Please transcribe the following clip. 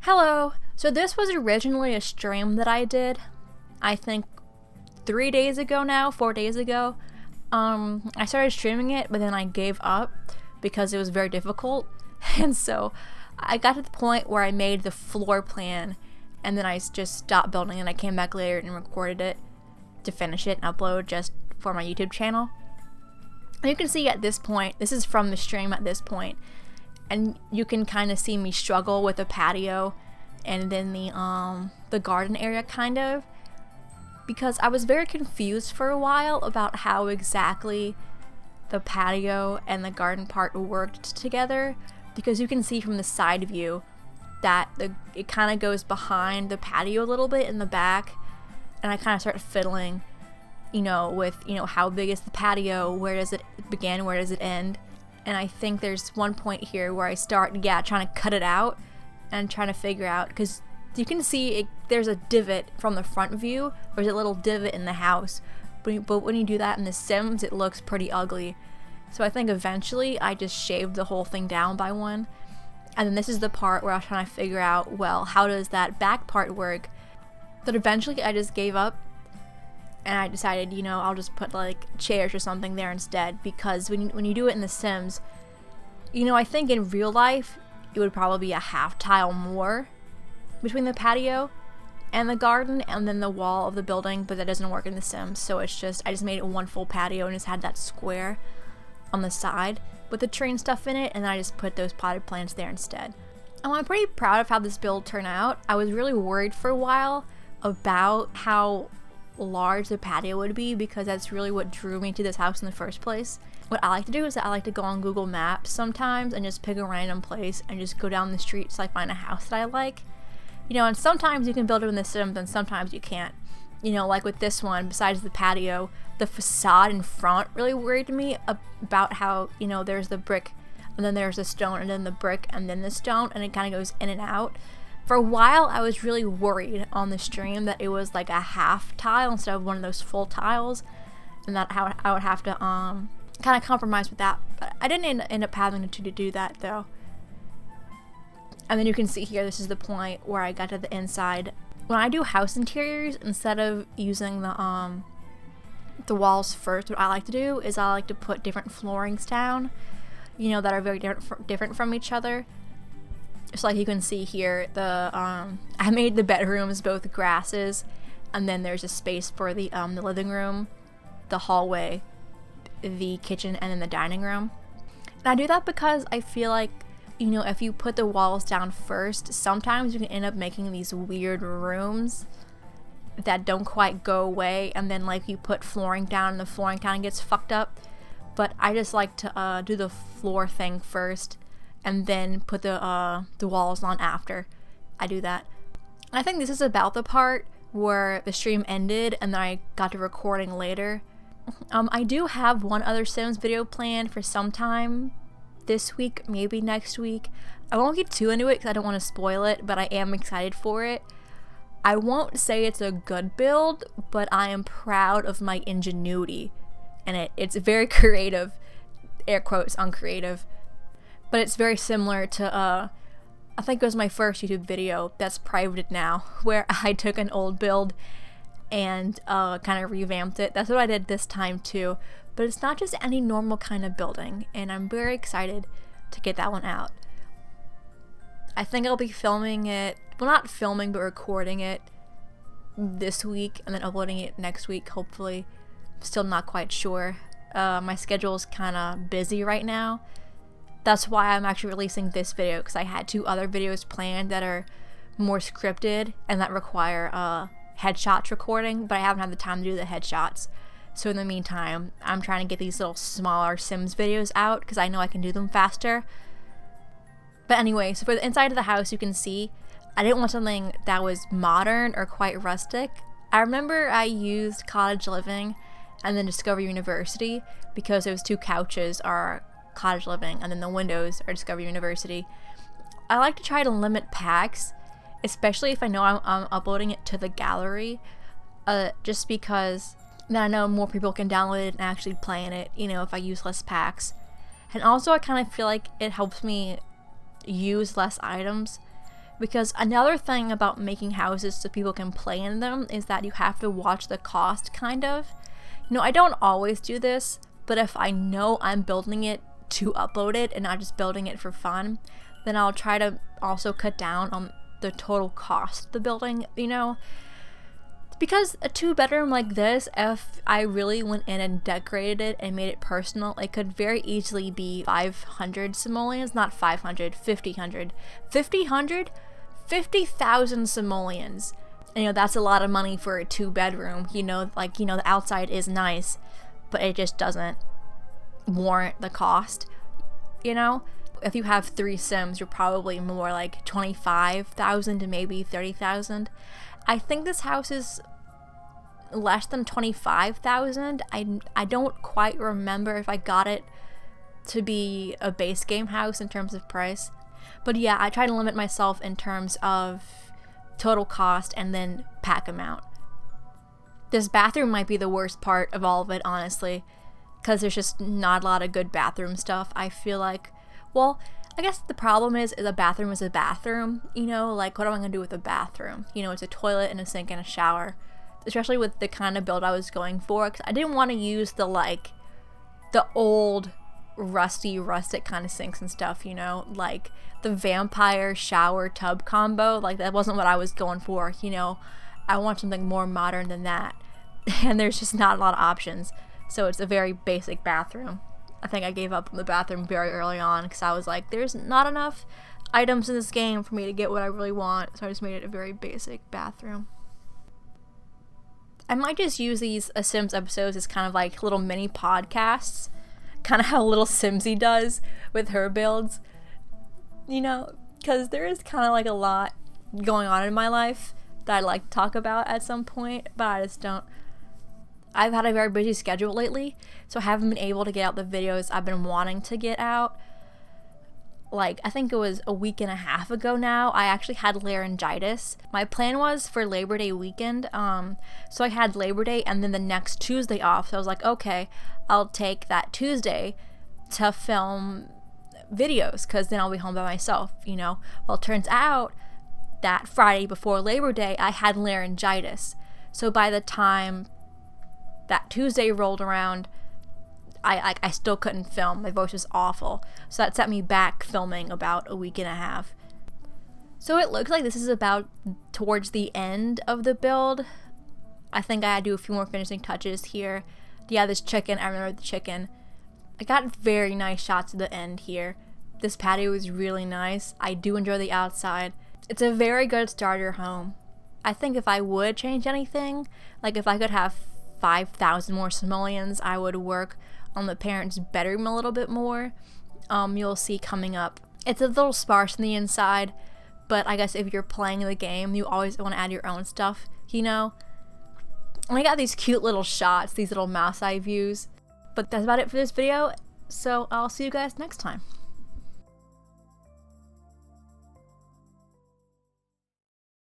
Hello! So this was originally a stream that I did, I think 3 days ago now, 4 days ago. I started streaming it, but then I gave up because it was very difficult. And so I got to the point where I made the floor plan and then I just stopped building and I came back later and recorded it to finish it and upload just for my YouTube channel. And you can see at this point, this is from the stream at this point, and you can kind of see me struggle with the patio and then the garden area kind of, because I was very confused for a while about how exactly the patio and the garden part worked together, because you can see from the side view that it kind of goes behind the patio a little bit in the back, and I kind of started fiddling with how big is the patio, where does it begin, where does it end. And I think there's one point here where I start trying to cut it out and trying to figure out, because you can see there's a divot from the front view. There's a little divot in the house, but when you do that in The Sims, it looks pretty ugly. So I think eventually I just shaved the whole thing down by one, and then this is the part where I was trying to figure out, well, how does that back part work. But eventually I just gave up and I decided, I'll just put like chairs or something there instead, because when you do it in The Sims, I think in real life it would probably be a half tile more between the patio and the garden and then the wall of the building, but that doesn't work in The Sims. So I just made it one full patio and just had that square on the side with the tree and stuff in it, and then I just put those potted plants there instead. And I'm pretty proud of how this build turned out. I was really worried for a while about how large the patio would be, because that's really what drew me to this house in the first place. What I like to do is that I like to go on Google Maps sometimes and just pick a random place and just go down the street till I find a house that I like. And sometimes you can build it in The Sims and sometimes you can't. Like with this one, besides the patio, the facade in front really worried me about how, there's the brick and then there's the stone and then the brick and then the stone, and it kind of goes in and out. For a while, I was really worried on the stream that it was like a half tile instead of one of those full tiles, and that how I would have to kind of compromise with that. But I didn't end up having to do that though. And then you can see here, this is the point where I got to the inside. When I do house interiors, instead of using the walls first, what I like to do is I like to put different floorings down, that are very different from each other. So like you can see here, I made the bedrooms both grasses, and then there's a space for the living room, the hallway, the kitchen, and then the dining room. And I do that because I feel like, if you put the walls down first, sometimes you can end up making these weird rooms that don't quite go away, and then like you put flooring down and the flooring kind of gets fucked up. But I just like to do the floor thing first and then put the walls on after I do that. I think this is about the part where the stream ended and then I got to recording later. I do have one other Sims video planned for some time this week, maybe next week. I won't get too into it because I don't want to spoil it, but I am excited for it. I won't say it's a good build, but I am proud of my ingenuity in it. It's very creative, air quotes on creative. But it's very similar to, I think it was my first YouTube video that's privated now, where I took an old build and kind of revamped it. That's what I did this time too. But it's not just any normal kind of building, and I'm very excited to get that one out. I think I'll be filming it, well, not filming, but recording it this week and then uploading it next week, hopefully. Still not quite sure. My schedule is kind of busy right now. That's why I'm actually releasing this video, because I had 2 other videos planned that are more scripted and that require headshots recording, but I haven't had the time to do the headshots. So in the meantime, I'm trying to get these little smaller Sims videos out because I know I can do them faster. But anyway, so for the inside of the house, you can see I didn't want something that was modern or quite rustic. I remember I used Cottage Living and then Discover University because those 2 couches are Cottage Living and then the windows are Discover University. I like to try to limit packs, especially if I know I'm uploading it to the gallery, just because then I know more people can download it and actually play in it, if I use less packs. And also I kind of feel like it helps me use less items, Because another thing about making houses so people can play in them is that you have to watch the cost, kind of. I don't always do this, but if I know I'm building it to upload it and not just building it for fun, then I'll try to also cut down on the total cost of the building, Because a 2-bedroom like this, if I really went in and decorated it and made it personal, it could very easily be 500 simoleons, not 500, 50,000 simoleons. And, that's a lot of money for a 2-bedroom, the outside is nice, but it just doesn't warrant the cost, If you have 3 Sims, you're probably more like 25,000 to maybe 30,000. I think this house is less than 25,000. I don't quite remember if I got it to be a base game house in terms of price. But yeah, I try to limit myself in terms of total cost and then pack amount. This bathroom might be the worst part of all of it, honestly, because there's just not a lot of good bathroom stuff. I feel like, well, I guess the problem is a bathroom is a bathroom, like what am I gonna do with a bathroom? It's a toilet and a sink and a shower, especially with the kind of build I was going for, because I didn't want to use the old rustic kind of sinks and stuff, like the vampire shower tub combo. Like, that wasn't what I was going for. I want something more modern than that, and there's just not a lot of options, so it's a very basic bathroom. I think I gave up on the bathroom very early on because I was like, there's not enough items in this game for me to get what I really want, so I just made it a very basic bathroom. I might just use these Sims episodes as kind of like little mini podcasts, kind of how little Simsy does with her builds, because there is kind of like a lot going on in my life that I'd like to talk about at some point, but I just don't. I've had a very busy schedule lately, so I haven't been able to get out the videos I've been wanting to get out. Like, I think it was a week and a half ago now, I actually had laryngitis. My plan was for Labor Day weekend, so I had Labor Day and then the next Tuesday off, so I was like, okay, I'll take that Tuesday to film videos, because then I'll be home by myself, Well, it turns out that Friday before Labor Day, I had laryngitis, so by the time that Tuesday rolled around, I still couldn't film. My voice was awful. So that set me back filming about a week and a half. So it looks like this is about towards the end of the build. I think I had to do a few more finishing touches here. Yeah, this chicken, I remember the chicken. I got very nice shots at the end here. This patio is really nice. I do enjoy the outside. It's a very good starter home. I think if I would change anything, like if I could have 5,000 more simoleons, I would work on the parents' bedroom a little bit more. You'll see coming up. It's a little sparse on the inside, but I guess if you're playing the game, you always want to add your own stuff, And I got these cute little shots, these little mouse eye views. But that's about it for this video, so I'll see you guys next time.